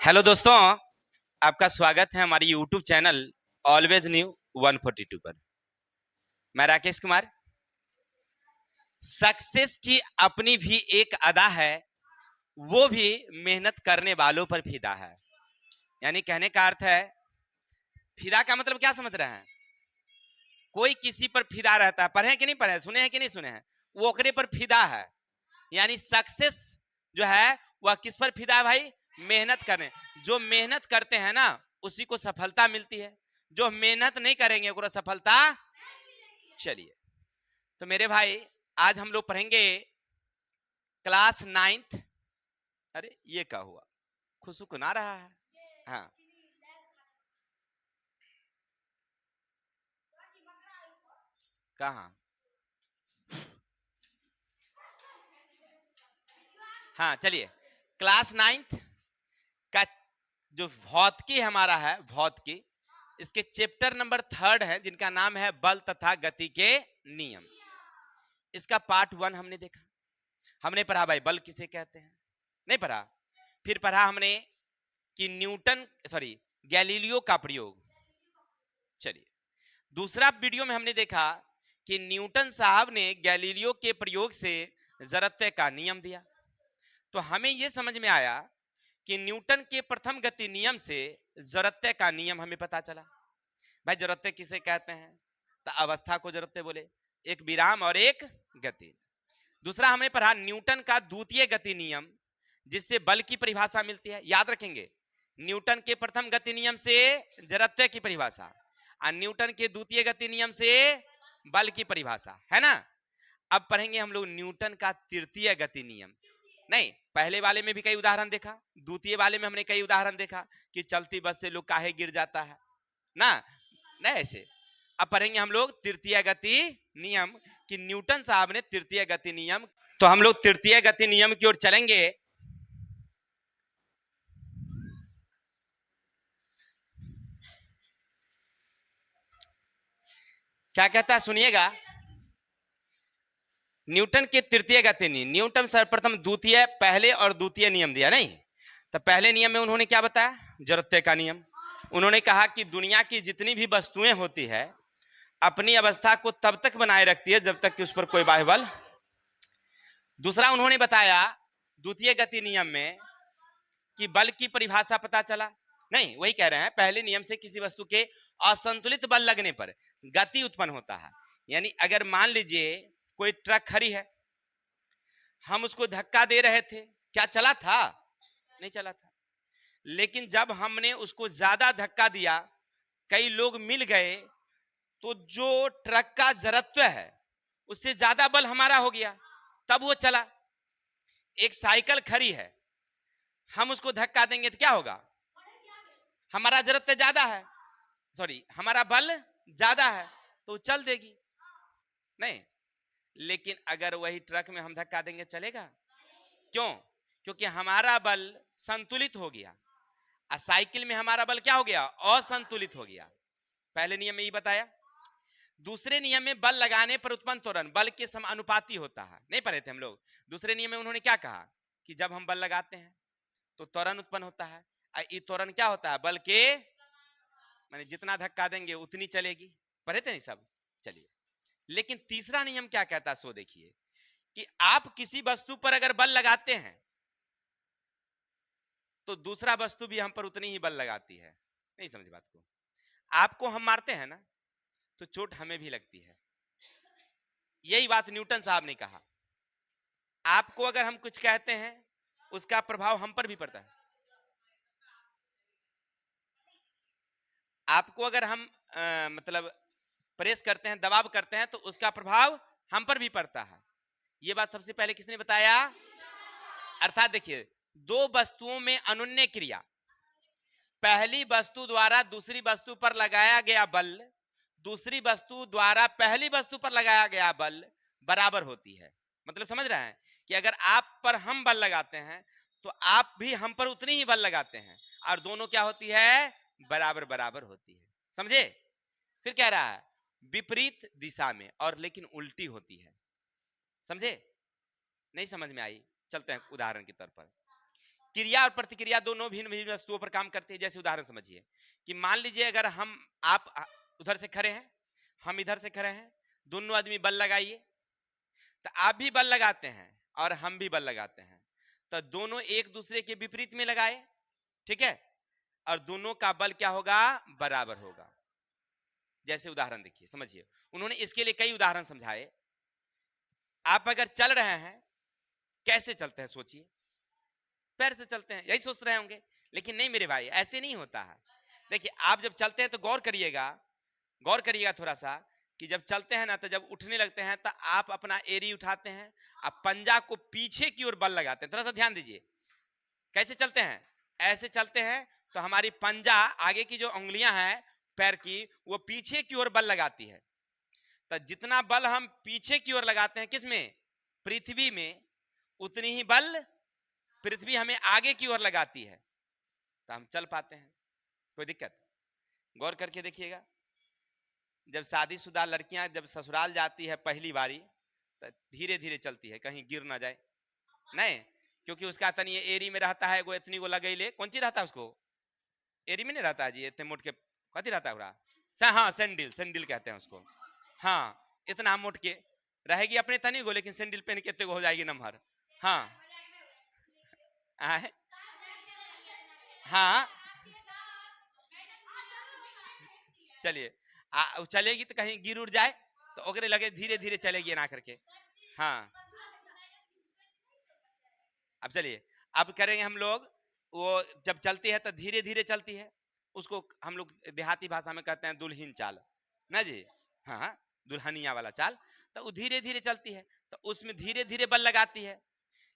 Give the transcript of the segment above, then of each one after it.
Hello दोस्तों, आपका स्वागत है हमारी यूट्यूब चैनल ऑलवेज न्यू 142 पर। मैं राकेश कुमार। सक्सेस की अपनी भी एक अदा है, वो भी मेहनत करने वालों पर फिदा है। यानी कहने का अर्थ है, फिदा का मतलब क्या समझ रहे हैं? कोई किसी पर फिदा रहता है। पढ़े हैं कि नहीं पढ़े, सुने हैं कि नहीं सुने हैं? वो ओकरे पर फिदा है। यानी सक्सेस जो है वह किस पर फिदा है भाई? मेहनत करने। जो मेहनत करते हैं ना, उसी को सफलता मिलती है। जो मेहनत नहीं करेंगे उसको सफलता। चलिए, तो मेरे भाई आज हम लोग पढ़ेंगे क्लास 9th। अरे ये क्या हुआ, खुशुकुन आ रहा है। हाँ, कहाँ? हाँ चलिए, क्लास 9th का जो भौतिकी हमारा है, भौतिकी, इसके चैप्टर नंबर 3 है, जिनका नाम है बल तथा गति के नियम। इसका पार्ट 1 हमने देखा। हमने पढ़ा भाई बल किसे कहते हैं, नहीं पढ़ा। फिर पढ़ा हमने कि न्यूटन सॉरी गैलीलियो का प्रयोग। चलिए, दूसरा वीडियो में हमने देखा कि न्यूटन साहब ने गैलीलियो के प्रयोग से जड़त्व का नियम दिया। तो हमें यह समझ में आया कि न्यूटन के प्रथम गति नियम से जड़त्व का नियम हमें पता चला। भाई जड़त्व किसे कहते हैं? तो अवस्था को जड़त्व बोले, एक विराम और एक गति। दूसरा हमने पढ़ा न्यूटन का द्वितीय गति नियम, जिससे बल की परिभाषा मिलती है। याद रखेंगे, न्यूटन के प्रथम गति नियम से जड़त्व की परिभाषा और न्यूटन के द्वितीय गति नियम से बल की परिभाषा, है ना। अब पढ़ेंगे हम लोग न्यूटन का तृतीय गति नियम। नहीं, पहले वाले में भी कई उदाहरण देखा, द्वितीय वाले में हमने कई उदाहरण देखा कि चलती बस से लोग काहे गिर जाता है ना, नहीं ऐसे। अब पढ़ेंगे हम लोग तृतीय गति नियम कि न्यूटन साहब ने तृतीय गति नियम। तो हम लोग तृतीय गति नियम की ओर चलेंगे। क्या कहता है सुनिएगा, न्यूटन के तृतीय गति नियम। न्यूटन सर्वप्रथम द्वितीय, पहले और द्वितीय नियम दिया, नहीं तो पहले नियम में उन्होंने क्या बताया? जड़त्व का नियम। उन्होंने कहा कि दुनिया की जितनी भी वस्तुएं होती है अपनी अवस्था को तब तक बनाए रखती है जब तक कि उस पर कोई बाह्य बल। दूसरा उन्होंने बताया द्वितीय गति नियम में कि बल की परिभाषा पता चला। नहीं, वही कह रहे हैं, पहले नियम से किसी वस्तु के असंतुलित बल लगने पर गति उत्पन्न होता है। यानी अगर मान लीजिए कोई ट्रक खड़ी है, हम उसको धक्का दे रहे थे, क्या चला था? नहीं चला था। लेकिन जब हमने उसको ज्यादा धक्का दिया, कई लोग मिल गए, तो जो ट्रक का जड़त्व है उससे ज्यादा बल हमारा हो गया, तब वो चला। एक साइकिल खड़ी है, हम उसको धक्का देंगे तो क्या होगा? हमारा जड़त्व ज्यादा है, सॉरी हमारा बल ज्यादा है, तो चल देगी। नहीं, लेकिन अगर वही ट्रक में हम धक्का देंगे चलेगा? क्यों? क्योंकि हमारा बल संतुलित हो गया और साइकिल में हमारा बल क्या हो गया? असंतुलित हो गया। पहले नियम में ये बताया। दूसरे नियम में बल लगाने पर उत्पन्न त्वरण बल के समानुपाती होता है, नहीं पढ़े थे हम लोग। दूसरे नियम में उन्होंने क्या कहा कि जब हम बल लगाते हैं तो त्वरण उत्पन्न होता है, और ये त्वरण क्या होता है? बल के माने जितना धक्का देंगे उतनी चलेगी। पढ़े थे नहीं सब? चलिए, लेकिन तीसरा नियम क्या कहता है सो देखिए कि आप किसी वस्तु पर अगर बल लगाते हैं तो दूसरा वस्तु भी हम पर उतनी ही बल लगाती है। नहीं समझ बात को? आपको हम मारते हैं ना, तो चोट हमें भी लगती है। यही बात न्यूटन साहब ने कहा। आपको अगर हम कुछ कहते हैं उसका प्रभाव हम पर भी पड़ता है। आपको अगर हम मतलब प्रेस करते हैं, दबाव करते हैं, तो उसका प्रभाव हम पर भी पड़ता है। यह बात सबसे पहले किसने बताया? अर्थात देखिए, दो वस्तुओं में अनुन्य क्रिया, पहली वस्तु द्वारा दूसरी वस्तु पर लगाया गया बल दूसरी वस्तु द्वारा पहली वस्तु पर लगाया गया बल बराबर होती है। मतलब समझ रहे हैं कि अगर आप पर हम बल लगाते हैं तो आप भी हम पर उतनी ही बल लगाते हैं, और दोनों क्या होती है? बराबर बराबर होती है। समझे? फिर कह रहा है विपरीत दिशा में और लेकिन उल्टी होती है। समझे? नहीं समझ में आई? चलते हैं उदाहरण के तौर पर। क्रिया और प्रतिक्रिया दोनों भिन्न भिन्न वस्तुओं पर काम करती है। जैसे उदाहरण समझिए कि मान लीजिए अगर आप उधर से खड़े हैं, हम इधर से खड़े हैं, दोनों आदमी बल लगाइए, तो आप भी बल लगाते हैं और हम भी बल लगाते हैं, तो दोनों एक दूसरे के विपरीत में लगाए, ठीक है, और दोनों का बल क्या होगा, बराबर होगा। जैसे उदाहरण देखिए समझिए, उन्होंने इसके लिए कई उदाहरण समझाए। आप अगर चल रहे हैं, कैसे चलते हैं सोचिए, पैर से चलते हैं, यही सोच रहे होंगे, लेकिन नहीं मेरे भाई, ऐसे नहीं होता है। देखिए आप जब चलते हैं तो गौर करिएगा थोड़ा सा, कि जब चलते हैं ना, तो जब उठने लगते हैं तो आप अपना एड़ी उठाते हैं, आप पंजा को पीछे की ओर बल लगाते हैं। थोड़ा सा ध्यान दीजिए, कैसे चलते हैं, ऐसे चलते हैं तो हमारी पंजा आगे की जो उंगलियां हैं पैर की, वो पीछे की ओर बल लगाती है। तो जितना बल हम पीछे की ओर लगाते हैं, किसमें, पृथ्वी में, उतनी ही बल पृथ्वी हमें आगे की ओर लगाती है, तो हम चल पाते हैं। कोई दिक्कत, गौर करके देखिएगा। जब शादीशुदा लड़कियां जब ससुराल जाती है पहली बारी, तो धीरे धीरे चलती है, कहीं गिर ना जाए, नहीं, क्योंकि उसका तनी एरी में रहता है, वो इतनी को लगेले, कौन सी रहता है उसको, एरी में नहीं रहता है जी, इतने मोट के कथी रहता है पूरा, हाँ सैंडल कहते हैं उसको, हाँ, इतना मोट के रहेगी अपने तनी को, लेकिन सैंडल पहन के इतने को हो जाएगी नमहर, हाँ हाँ, चलिए चलेगी तो कहीं गिर उड़ जाए तो ओकरे लगे धीरे धीरे चलेगी ना करके, हाँ। अब चलिए, अब करेंगे हम लोग, वो जब चलती है तो धीरे धीरे चलती है, उसको हम लोग देहाती भाषा में कहते हैं दुल्हन चाल, ना जी, हाँ, दुल्हनिया वाला चाल। तो वो धीरे धीरे चलती है, तो उसमें धीरे धीरे बल लगाती है।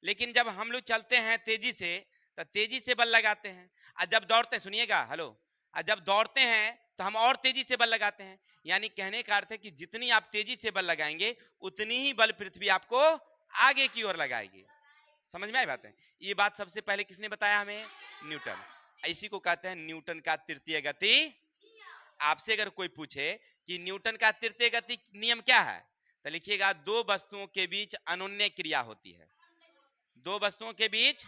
लेकिन जब हम लोग चलते हैं तेजी से, तो तेजी से बल लगाते हैं, और जब दौड़ते हैं, सुनिएगा, हेलो, और जब दौड़ते हैं तो हम और तेजी से बल लगाते हैं। यानी कहने का अर्थ है कि जितनी आप तेजी से बल लगाएंगे, उतनी ही बल पृथ्वी आपको आगे की ओर लगाएगी। समझ में आई बात है? ये बात सबसे पहले किसने बताया हमें, न्यूटन। इसी को कहते हैं न्यूटन का तृतीय गति। आपसे अगर कोई पूछे कि न्यूटन का तृतीय गति नियम क्या है, तो लिखिएगा, दो वस्तुओं के बीच अनोन्य क्रिया होती है। दो वस्तुओं के बीच,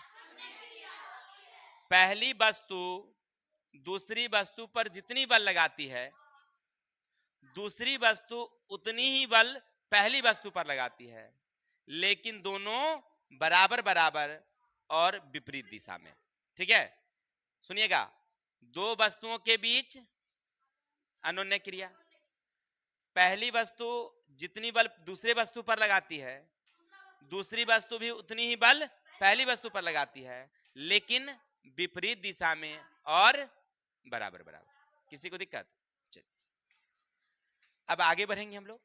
पहली वस्तु दूसरी वस्तु पर जितनी बल लगाती है, दूसरी वस्तु उतनी ही बल पहली वस्तु पर लगाती है, लेकिन दोनों बराबर बराबर और विपरीत दिशा में। ठीक है, सुनिएगा, दो वस्तुओं के बीच अनोन्य क्रिया, पहली वस्तु जितनी बल दूसरे वस्तु पर लगाती है, दूसरी वस्तु भी उतनी ही बल पहली वस्तु पर लगाती है, लेकिन विपरीत दिशा में और बराबर बराबर। किसी को दिक्कत? अब आगे बढ़ेंगे हम लोग।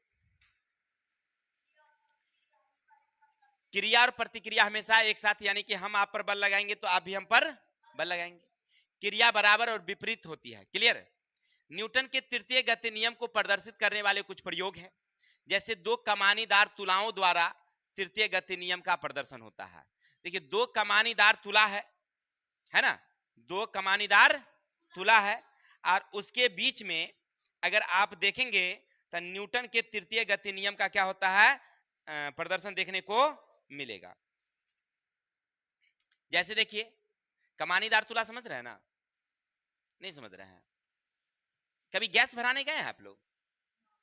क्रिया और प्रतिक्रिया हमेशा एक साथ, यानी कि हम आप पर बल लगाएंगे तो आप भी हम पर बल लगाएंगे। क्रिया बराबर और विपरीत होती है। क्लियर? न्यूटन के तृतीय गति नियम को प्रदर्शित करने वाले कुछ प्रयोग हैं, जैसे दो कमानीदार तुलाओं द्वारा तृतीय गति नियम का प्रदर्शन होता है। देखिए, दो कमानीदार तुला है ना, दो कमानीदार तुला है, और उसके बीच में अगर आप देखेंगे तो न्यूटन के तृतीय गति नियम का क्या होता है, प्रदर्शन देखने को मिलेगा। जैसे देखिए, कमानीदार तुला समझ रहे हैं ना? नहीं समझ रहे हैं? कभी गैस भराने गए हैं आप लोग?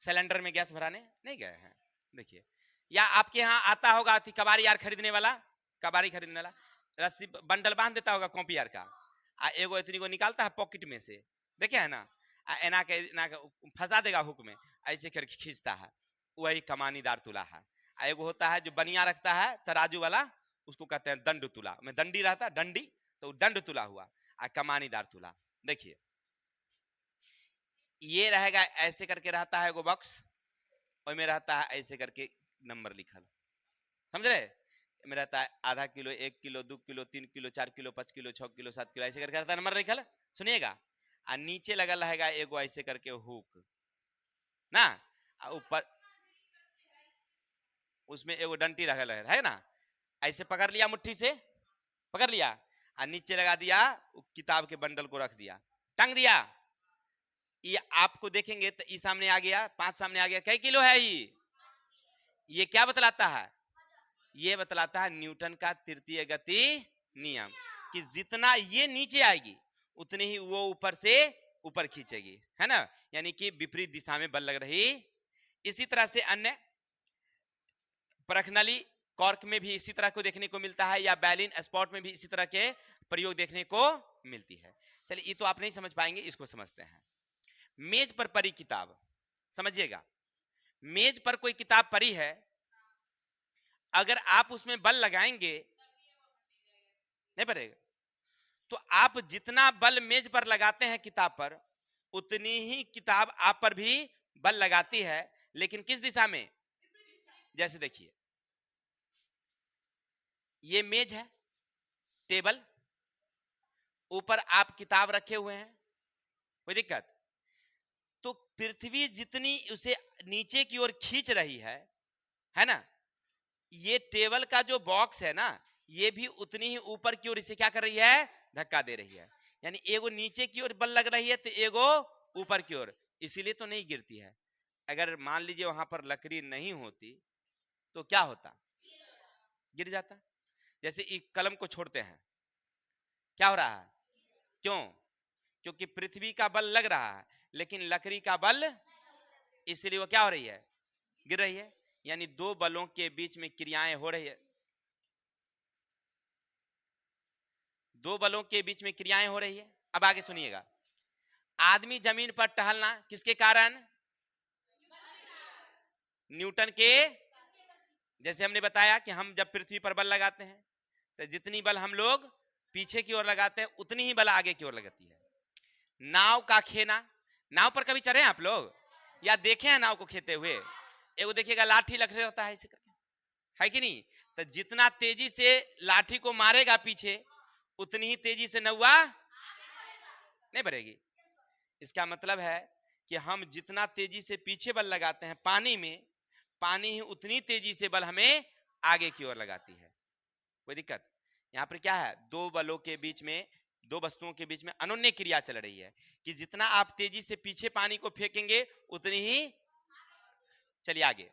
सिलेंडर में गैस भराने नहीं गए हैं? देखिए, या आपके यहाँ आता होगा कबाड़ी यार खरीदने वाला, कबाड़ी खरीदने वाला रस्सी बंडल बांध देता होगा कॉपी यार का, एगो इतनी को निकालता है पॉकेट में से, देखे है ना, एना के फंसा देगा हुक में, ऐसे करके खींचता है, वही कमानीदार तुला है। एगो होता है जो बनिया रखता है तराजू वाला, उसको कहते हैं दंड तुला, में दंडी रहता है, डंडी, तो दंड तुला हुआ, कमानीदार तुला। देखिए, ये रहेगा ऐसे करके रहता है एगो बॉक्स, और में रहता है ऐसे करके नंबर लिखल, समझ रहे? में रहता है आधा kilo, 1 kilo, 2 kilo, 3 kilo, 4 kilo, 5 kilo, 6 kilo, 7 kilo, ऐसे करके रहता है नंबर लिखल। सुनिएगा, और नीचे लगा रहेगा एगो ऐसे करके हुक ना, ऊपर उसमें एगो डंटी रखल है ना, ऐसे पकड़ लिया, मुट्ठी से पकड़ लिया, और नीचे लगा दिया, किताब के बंडल को रख दिया, टंग दिया। ये आपको देखेंगे तो ये सामने आ गया, 5 सामने आ गया, कई किलो है ये क्या बतलाता है? ये बतलाता है न्यूटन का तृतीय गति नियम। कि जितना ये नीचे आएगी उतनी ही वो ऊपर से ऊपर खींचेगी, है ना, यानी कि विपरीत दिशा में बल लग रही। इसी तरह से अन्य परखनली कॉर्क में भी इसी तरह को देखने को मिलता है, या बैलिन स्पॉट में भी इसी तरह के प्रयोग देखने को मिलती है। चलिए ये तो आप नहीं समझ पाएंगे, इसको समझते हैं। मेज पर पड़ी किताब, समझिएगा, मेज पर कोई किताब पड़ी है, अगर आप उसमें बल लगाएंगे नहीं पड़ेगा, तो आप जितना बल मेज पर लगाते हैं किताब पर, उतनी ही किताब आप पर भी बल लगाती है, लेकिन किस दिशा में? जैसे देखिए ये मेज है, टेबल, ऊपर आप किताब रखे हुए हैं, कोई दिक्कत? तो पृथ्वी जितनी उसे नीचे की ओर खींच रही है ना, ये टेबल का जो बॉक्स है ना, ये भी उतनी ही ऊपर की ओर इसे क्या कर रही है? धक्का दे रही है। यानी एगो नीचे की ओर बल लग रही है तो एगो ऊपर की ओर, इसीलिए तो नहीं गिरती है। अगर मान लीजिए वहां पर लकड़ी नहीं होती तो क्या होता? गिर जाता। जैसे इस कलम को छोड़ते हैं, क्या हो रहा है? क्यों? क्योंकि पृथ्वी का बल लग रहा है, लेकिन लकड़ी का बल, इसलिए वो क्या हो रही है? गिर रही है। यानी दो बलों के बीच में क्रियाएं हो रही है, दो बलों के बीच में क्रियाएं हो रही है। अब आगे सुनिएगा, आदमी जमीन पर टहलना किसके कारण? न्यूटन के। जैसे हमने बताया कि हम जब पृथ्वी पर बल लगाते हैं तो जितनी बल हम लोग पीछे की ओर लगाते हैं उतनी ही बल आगे की ओर लगती है। नाव का खेना, नाव पर कभी चढ़े आप लोग या देखे हैं नाव को खेते हुए? एगो देखिएगा लाठी लखड़े रहता है, इसे करके, है कि नहीं? तो जितना तेजी से लाठी को मारेगा पीछे, उतनी ही तेजी से नौवा नहीं बढ़ेगी। इसका मतलब है कि हम जितना तेजी से पीछे बल लगाते हैं पानी में, पानी ही उतनी तेजी से बल हमें आगे की ओर लगाती है। कोई दिक्कत? यहाँ पर क्या है? दो बलों के बीच में, दो वस्तुओं के बीच में अनोन्य क्रिया चल रही है कि जितना आप तेजी से पीछे पानी को फेंकेंगे उतनी ही। चलिए आगे,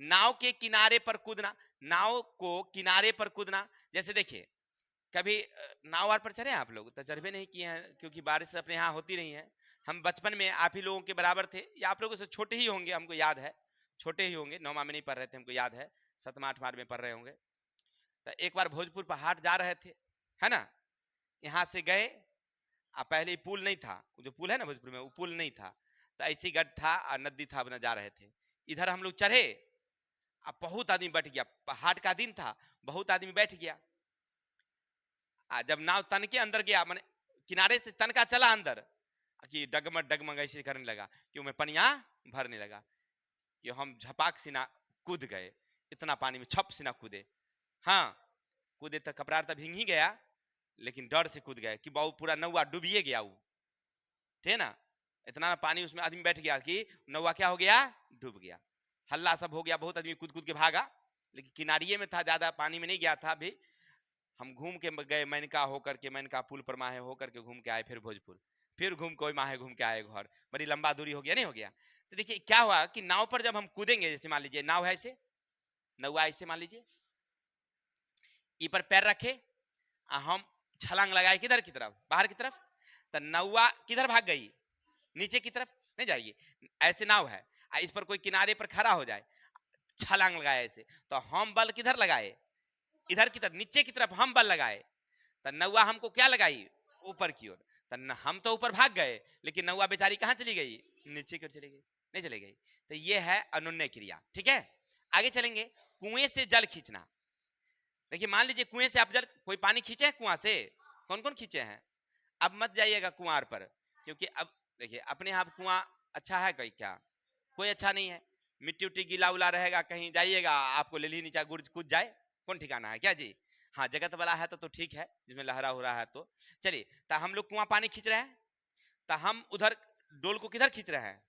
नाव के किनारे पर कूदना, नाव को किनारे पर कूदना। जैसे देखिए कभी नाव वार पर चढ़े आप लोग? तजर्बे नहीं किए हैं क्योंकि बारिश अपने यहाँ होती नहीं है। हम बचपन में आप ही लोगों के बराबर थे, या आप लोगों से छोटे ही होंगे, हमको याद है, छोटे ही होंगे, 9वीं में नहीं पढ़ रहे थे, हमको याद है 7वीं 8वीं में पढ़ रहे होंगे। तो एक बार भोजपुर पर हाट जा रहे थे, है ना, यहाँ से गए, अब पहले पुल नहीं था, जो पुल है ना भोजपुर में, वो पुल नहीं था, तो ऐसी गड्ढ था और नदी था, अपना जा रहे थे। इधर हम लोग चढ़े, अब बहुत आदमी बैठ गया, हाट का दिन था, बहुत आदमी बैठ गया। जब नाव तन के अंदर गया, मैंने किनारे से तन का चला अंदर, कि डगमग डगमग ऐसे करने लगा कि मैं पनिया भरने लगा, कि हम झपाक सिना कूद गए, इतना पानी में छप सिना कूदे। हाँ कूदे तो कपड़ा तो भींग ही गया, लेकिन डर से कूद गए कि बाबू पूरा नौवा डूबिए गया, वो थे ना, इतना पानी उसमें आदमी बैठ गया कि नौवा क्या हो गया? डूब गया। हल्ला सब हो गया, बहुत आदमी कूद कूद के भागा, लेकिन किनारिये में था, ज्यादा पानी में नहीं गया था अभी। हम घूम के गए मैनका होकर के, मैनका पुल पर माहे होकर के घूम के आए, फिर भोजपुर, फिर घूम के माहे घूम के आए घर। बड़ी लंबा दूरी हो गया, नहीं हो गया? तो देखिए क्या हुआ कि नाव पर जब हम कूदेंगे, जैसे मान लीजिए नाव है ऐसे, नौवा ऐसे मान लीजिए, ई पर पैर रखे, हम छलांग लगाए किधर की तरफ? बाहर की तरफ। तो नौवा किधर भाग गई? नीचे की तरफ नहीं जाएगी। ऐसे नाव है, इस पर कोई किनारे पर खड़ा हो जाए, छलांग लगाए ऐसे, तो हम बल किधर लगाए? इधर की तरफ, नीचे की तरफ हम बल लगाए, तो नौवा हमको क्या लगाई? ऊपर की ओर। तो हम तो ऊपर भाग गए, लेकिन नौवा बेचारी कहाँ चली गई? नीचे की ओर चली गई, नहीं चली गई। तो ये है अनुन्नय क्रिया, ठीक है। आगे चलेंगे, कुएं से जल खींचना। देखिए मान लीजिए कुएं से आप जल, कोई पानी खींचे हैं कुआं से? कौन कौन खींचे हैं? अब मत जाइएगा कुआं पर, क्योंकि अब देखिए अपने आप कुआं अच्छा है कोई? क्या कोई अच्छा नहीं है। मिट्टी उट्टी गीला उला रहेगा, कहीं जाइएगा आपको ले ली नीचे गुड़ कूद जाए, कौन ठिकाना है क्या जी? हाँ जगत वाला है तो ठीक है, जिसमें लहरा हो रहा है तो चलिए। तो हम लोग कुआं पानी खींच रहे हैं, तो हम उधर डोल को किधर खींच रहे हैं?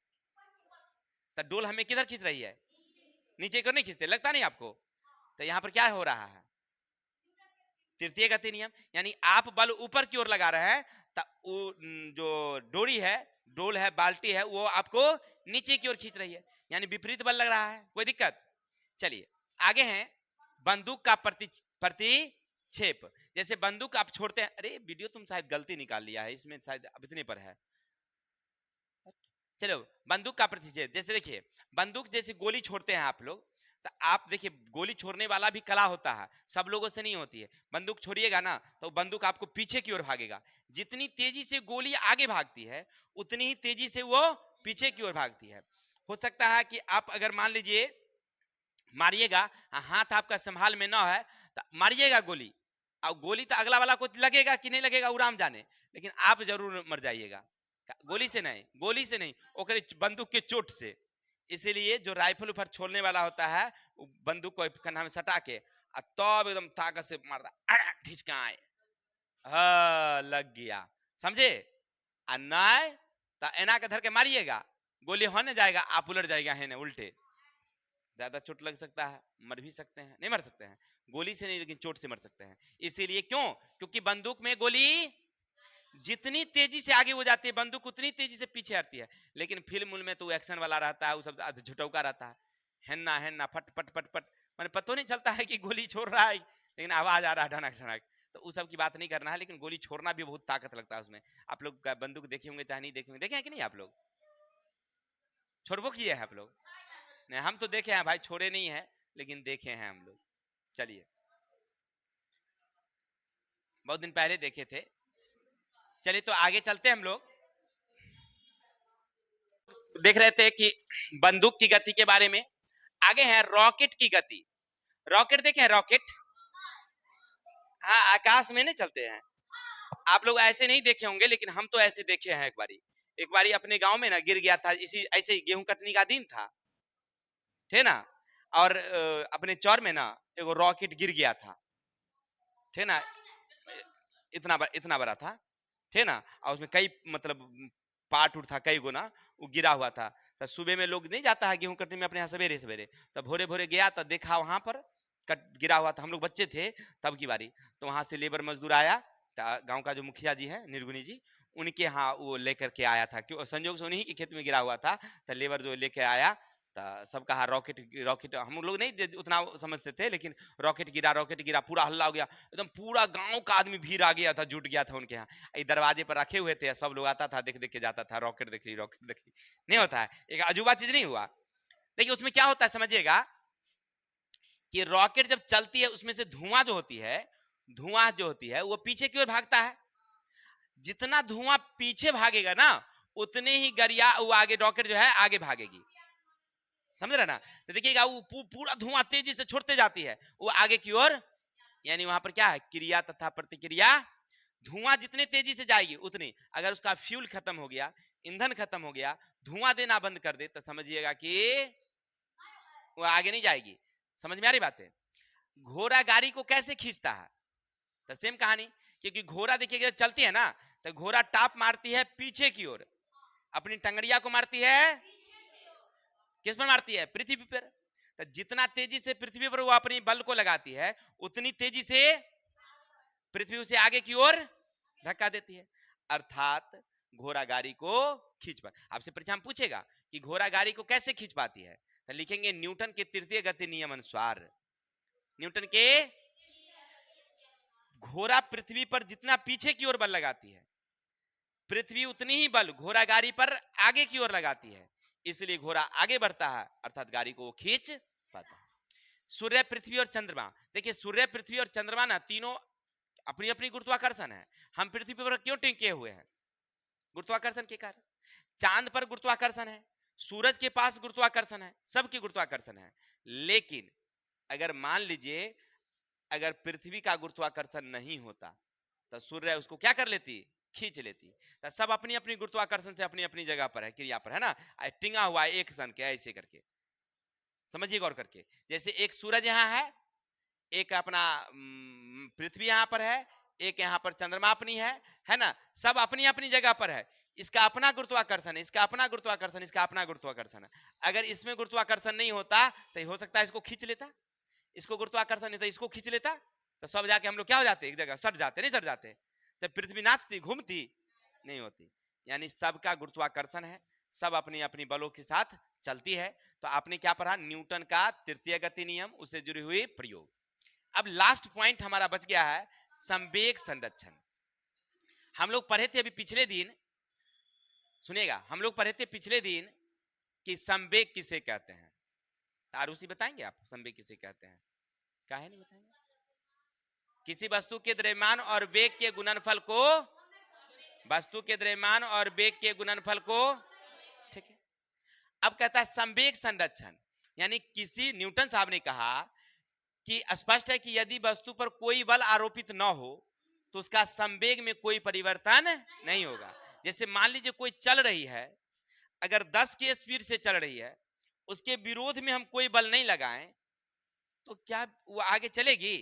तो डोल हमें किधर खींच रही है? नीचे को नहीं खींचते, लगता नहीं आपको? तो यहाँ पर क्या हो रहा है? तृतीय गति नियम, यानी आप बल ऊपर की ओर लगा रहे हैं, तो जो डोरी है, डोल है, बाल्टी है, वो आपको नीचे की ओर खींच रही है, यानी विपरीत बल लग रहा है। कोई दिक्कत? चलिए आगे हैं, बंदूक का प्रति छेप। जैसे बंदूक आप छोड़ते हैं, अरे वीडियो तुम शायद गलती निकाल लिया है, इसमें शायद अब इतने पर है। चलो, बंदूक का प्रतिच्छेद, जैसे देखिए बंदूक जैसे गोली छोड़ते हैं आप लोग, तो आप देखिए गोली छोड़ने वाला भी कला होता है, सब लोगों से नहीं होती है। बंदूक छोड़िएगा ना तो बंदूक आपको पीछे की ओर भागेगा। जितनी तेजी से गोली आगे भागती है उतनी ही तेजी से वो पीछे की ओर भागती है। हो सकता है कि आप अगर मान लीजिए मारिएगा, हाथ आपका संभाल में ना है तो मारिएगा गोली, और गोली तो अगला वाला को लगेगा कि नहीं लगेगा वो राम जाने, लेकिन आप जरूर मर जाइएगा। गोली से नहीं, गोली से नहीं, ओकरे बंदूक के चोट से। इसीलिए जो राइफल ऊपर छोड़ने वाला होता है वो बंदूक को कन्हा में सटा के तब एकदम ताकत से मारता, ठिचकाए, हाँ लग गया, समझे। और नहीं तो एना के धर के मारिएगा, गोली होने जाएगा, आप उलट जाएगा है ना उल्टे, ज्यादा चोट लग सकता है, मर भी सकते हैं, नहीं मर सकते हैं गोली से नहीं, लेकिन चोट से मर सकते हैं। इसीलिए क्यों, क्योंकि बंदूक में गोली जितनी तेजी से आगे हो जाती है बंदूक उतनी तेजी से पीछे हटती है। लेकिन फिल्म में तो एक्शन वाला रहता है, वो सब झुटौका रहता है, हेन्ना हेन्ना फट फट फट फट, मैंने पता नहीं चलता है कि गोली छोड़ रहा है लेकिन आवाज आ रहा है ढनक ढनक। तो उस सब की बात नहीं करना है, लेकिन गोली छोड़ना भी बहुत ताकत लगता है उसमें। आप लोग बंदूक देखे होंगे चाहे नहीं देखे होंगे, देखे हैं कि नहीं आप लोग, छोड़बो किए हैं आप लोग? नहीं, हम तो देखे हैं भाई, छोड़े नहीं है लेकिन देखे हैं हम लोग। चलिए, बहुत दिन पहले देखे थे। चलिए तो आगे चलते हम लोग। देख रहे थे कि बंदूक की गति के बारे में। आगे है रॉकेट की गति। रॉकेट देखे हैं, रॉकेट, हाँ आकाश में नहीं चलते हैं। आप लोग ऐसे नहीं देखे होंगे लेकिन हम तो ऐसे देखे हैं। एक बारी अपने गांव में ना गिर गया था, इसी ऐसे ही गेहूं कटने का दिन था, थे ना, और अपने चौर में ना एगो रॉकेट गिर गया था, थे ना, इतना बड़ा था, थे ना, और उसमें कई मतलब पार्ट उठ था, कई गुना वो गिरा हुआ था। तो सुबह में लोग नहीं जाता है गेहूं कटने में अपने यहाँ सवेरे सवेरे, तो भोरे भोरे गया तो देखा वहां पर कट गिरा हुआ था। हम लोग बच्चे थे तब की बारी। तो वहां से लेबर मजदूर आया, गांव का जो मुखिया जी है निर्गुणी जी, उनके यहाँ वो लेकर के आया था, क्यों संजोग से उन्हीं के खेत में गिरा हुआ था। तो लेबर जो लेके आया तो सब कहा रॉकेट रॉकेट, हम लोग नहीं उतना समझते थे, लेकिन रॉकेट गिरा, पूरा हल्ला हो गया, एकदम पूरा गांव का आदमी भीड़ आ गया था, जुट गया था उनके यहाँ। दरवाजे पर रखे हुए थे, सब लोग आता था, देख देख के जाता था, रॉकेट देख रही नहीं होता है, एक अजूबा चीज नहीं हुआ। देखिए उसमें क्या होता है समझिएगा, कि रॉकेट जब चलती है उसमें से धुआं जो होती है वो पीछे की ओर भागता है। जितना धुआं पीछे भागेगा ना उतने ही गरिया वो आगे, रॉकेट जो है आगे भागेगी, समझ रहे ना। तो देखिएगा वो पूरा धुआं तेजी से छोड़ते जाती है वो आगे की ओर, यानी वहां पर क्या है, क्रिया तथा प्रतिक्रिया। धुआं जितनी तेजी से जाएगी उतनी, अगर उसका फ्यूल खत्म हो गया, ईंधन खत्म हो गया, धुआं देना बंद कर दे, तो समझिएगा कि वो आगे नहीं जाएगी। समझ में आ रही बात है। घोड़ा गाड़ी को कैसे खींचता है, तो सेम कहानी, क्योंकि घोड़ा देखिएगा चलती है ना, तो घोड़ा टाप मारती है पीछे की ओर, अपनी टंगड़िया को मारती है, किस पर मारती है, पृथ्वी पर। तो जितना तेजी से पृथ्वी पर वो अपनी बल को लगाती है उतनी तेजी से पृथ्वी से आगे की ओर धक्का देती है, अर्थात घोड़ा गाड़ी को खींच पा। आपसे परीक्षा में पूछेगा कि घोड़ा गाड़ी को कैसे खींच पाती है, तो लिखेंगे न्यूटन के तृतीय गति नियम अनुसार। न्यूटन के, घोड़ा पृथ्वी पर जितना पीछे की ओर बल लगाती है, पृथ्वी उतनी ही बल घोड़ा गाड़ी पर आगे की ओर लगाती है, इसलिए घोड़ा आगे बढ़ता है, अर्थात गाड़ी को खींच पाता है। सूर्य, पृथ्वी और चंद्रमा, देखिए सूर्य, पृथ्वी और चंद्रमा ना तीनों अपनी अपनी गुरुत्वाकर्षण है। हम पृथ्वी पर क्यों टिके हुए हैं, गुरुत्वाकर्षण के कारण। चांद पर गुरुत्वाकर्षण है, सूरज के पास गुरुत्वाकर्षण है, सबकी गुरुत्वाकर्षण है। लेकिन अगर मान लीजिए अगर पृथ्वी का गुरुत्वाकर्षण नहीं होता तो सूर्य उसको क्या कर लेती, खींच लेती। तो सब अपनी अपनी गुरुत्वाकर्षण से अपनी अपनी जगह पर है, क्रिया पर है ना, टिंगा हुआ है एक सन के, ऐसे करके समझिए गौर करके। जैसे एक सूरज यहाँ है, एक अपना पृथ्वी यहाँ पर है, एक यहाँ पर चंद्रमा अपनी है ना, सब अपनी अपनी जगह पर है। इसका अपना गुरुत्वाकर्षण है, इसका अपना गुरुत्वाकर्षण, इसका अपना गुरुत्वाकर्षण है। अगर इसमें गुरुत्वाकर्षण नहीं होता तो हो सकता है इसको खींच लेता, इसको गुरुत्वाकर्षण नहीं था इसको खींच लेता, तो सब जाके हम लोग क्या हो जाते, एक जगह सट जाते, नहीं सट जाते, तो पृथ्वी नाचती घूमती नहीं होती। यानी सबका गुरुत्वाकर्षण है, सब अपनी अपनी बलों के साथ चलती है। तो आपने क्या पढ़ा, न्यूटन का तृतीय गति नियम, उससे जुड़ी हुई प्रयोग। अब लास्ट पॉइंट हमारा बच गया है संवेग संरक्षण। हम लोग पढ़े थे अभी पिछले दिन, सुनिएगा, हम लोग पढ़े थे पिछले दिन कि संवेग किसे कहते हैं। आरुषि बताएंगे आप संवेग किसे कहते हैं? काहे नहीं बताएंगे? किसी वस्तु के द्रव्यमान और वेग के गुणनफल को, वस्तु के द्रव्यमान और वेग के गुणनफल को, ठीक है। अब कहता है संवेग संरक्षण, यानी किसी, न्यूटन साहब ने कहा कि स्पष्ट है कि यदि वस्तु पर कोई बल आरोपित न हो तो उसका संवेग में कोई परिवर्तन नहीं होगा। जैसे मान लीजिए कोई चल रही है, अगर 10 के स्पीड से चल रही है, उसके विरोध में हम कोई बल नहीं लगाएं तो क्या वो आगे चलेगी?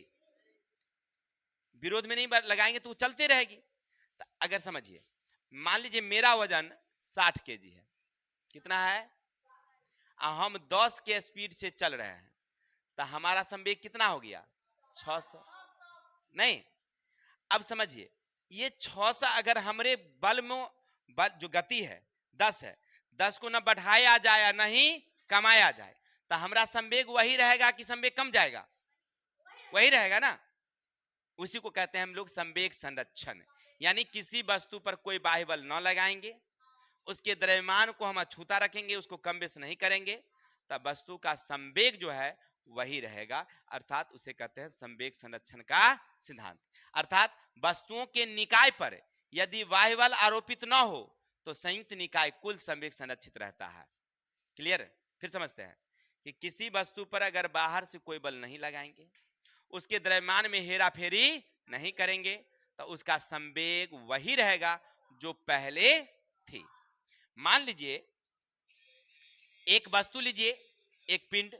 विरोध में नहीं लगाएंगे तो वो चलते रहेगी। तो अगर समझिए, मान लीजिए मेरा वजन 60 केजी है, कितना है? हम 10 के स्पीड से चल रहे हैं, तो हमारा संवेग कितना हो गया? 600। नहीं, अब समझिए, ये 600 अगर हमारे बल में, बल जो गति है 10 है, 10 को ना बढ़ाया जाए ना ही कमाया जाए, तो हमारा संवेग वही रहेगा कि संवेग कम जाएगा? वही रहेगा ना। उसी को कहते हैं हम लोग संवेग संरक्षण, यानी किसी वस्तु पर कोई बाह्य बल न लगाएंगे, उसके द्रव्यमान को हम अछूता रखेंगे, उसको कम बेस नहीं करेंगे, तब वस्तु का संवेग जो है वही रहेगा, अर्थात उसे कहते हैं संवेग संरक्षण का सिद्धांत। अर्थात वस्तुओं के निकाय पर यदि बाह्य बल आरोपित न हो तो संयुक्त निकाय कुल संवेग संरक्षित रहता है। क्लियर? फिर समझते हैं कि किसी वस्तु पर अगर बाहर से कोई बल नहीं लगाएंगे, उसके द्रव्यमान में हेरा फेरी नहीं करेंगे, तो उसका संवेग वही रहेगा जो पहले थी। मान लीजिए एक वस्तु लीजिए, एक पिंड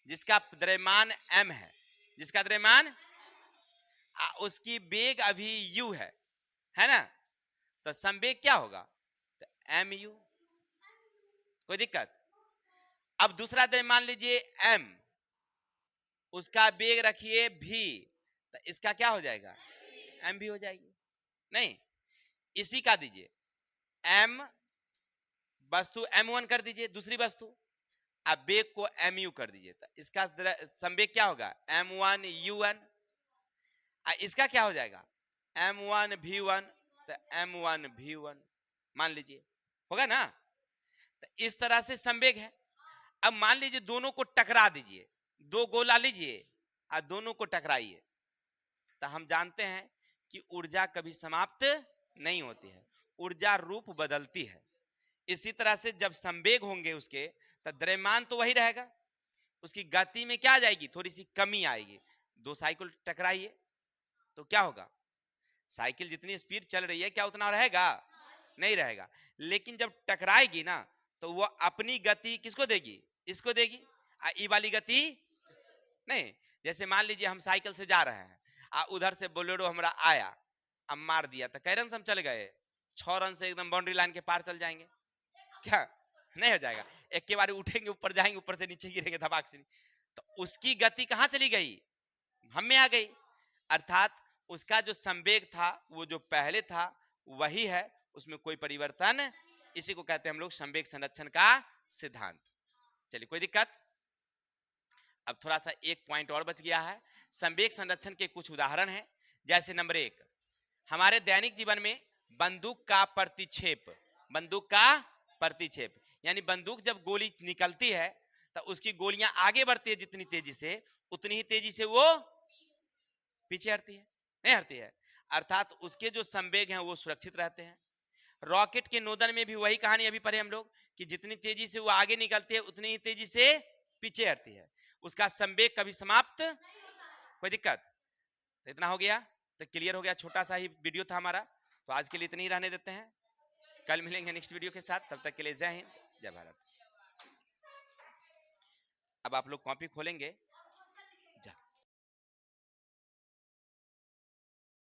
जिसका द्रव्यमान m है, जिसका द्रव्यमान, उसकी वेग अभी u है ना, तो संवेग क्या होगा? तो mu। कोई दिक्कत? अब दूसरा द्रव्यमान लीजिए m, उसका वेग रखिए v, तो इसका क्या हो जाएगा? m भी हो जाएगी। नहीं, इसी का दीजिए m वस्तु m1 कर दीजिए, दूसरी वस्तु, अब वेग को mu कर दीजिए, तो इसका संवेग क्या होगा? m1 u1। इसका क्या हो जाएगा? m1 v1, तो m1 v1 मान लीजिए, होगा ना। तो इस तरह से संवेग है। अब मान लीजिए दोनों को टकरा दीजिए, दो गोला लीजिए और दोनों को टकराइए, तो हम जानते हैं कि ऊर्जा कभी समाप्त नहीं होती है, ऊर्जा रूप बदलती है। इसी तरह से जब संवेग होंगे उसके, तो द्रव्यमान तो वही रहेगा, उसकी गति में क्या आ जाएगी? थोड़ी सी कमी आएगी। दो साइकिल टकराइए तो क्या होगा? साइकिल जितनी स्पीड चल रही है क्या उतना रहेगा? नहीं रहेगा। लेकिन जब टकराएगी ना, तो वो अपनी गति किसको देगी? इसको देगी। ई वाली गति नहीं। जैसे मान लीजिए हम साइकिल से जा रहे हैं, उधर से बोलेरो हमारा आया, अब मार दिया, तो कै रन से हम चल गए? 6 रन से एकदम बाउंड्री लाइन के पार चल जाएंगे क्या? नहीं हो जाएगा। एक के बार उठेंगे, ऊपर जाएंगे, ऊपर से नीचे गिरेंगे धमाक से, तो उसकी गति कहां चली गई? हम में आ गई। अर्थात उसका जो संवेग था वो जो पहले था वही है, उसमें कोई परिवर्तन। इसी को कहते हैं हम लोग संवेग संरक्षण का सिद्धांत। चलिए, कोई दिक्कत? अब थोड़ा सा एक पॉइंट और बच गया है। संवेग संरक्षण के कुछ उदाहरण हैं। जैसे नंबर 1, हमारे दैनिक जीवन में बंदूक का प्रतिक्षेप, बंदूक का प्रतिक्षेप, यानी बंदूक जब गोली निकलती है तो उसकी गोलियां आगे बढ़ती है जितनी तेजी से, उतनी ही तेजी से वो पीछे हटती है, नहीं हटती है। अर्थात उसके जो संवेग हैं वो सुरक्षित रहते हैं। रॉकेट के नोदन में भी वही कहानी अभी पढ़े हम लोग कि जितनी तेजी से वो आगे निकलती है उतनी ही तेजी से पीछे हटती है, उसका संवेग कभी समाप्त। कोई दिक्कत? तो इतना हो गया, तो क्लियर हो गया। छोटा सा ही वीडियो था हमारा, तो आज के लिए इतनी ही रहने देते हैं। कल मिलेंगे नेक्स्ट वीडियो के साथ, तब तक के लिए जय हिंद, जय भारत। अब आप लोग कॉपी खोलेंगे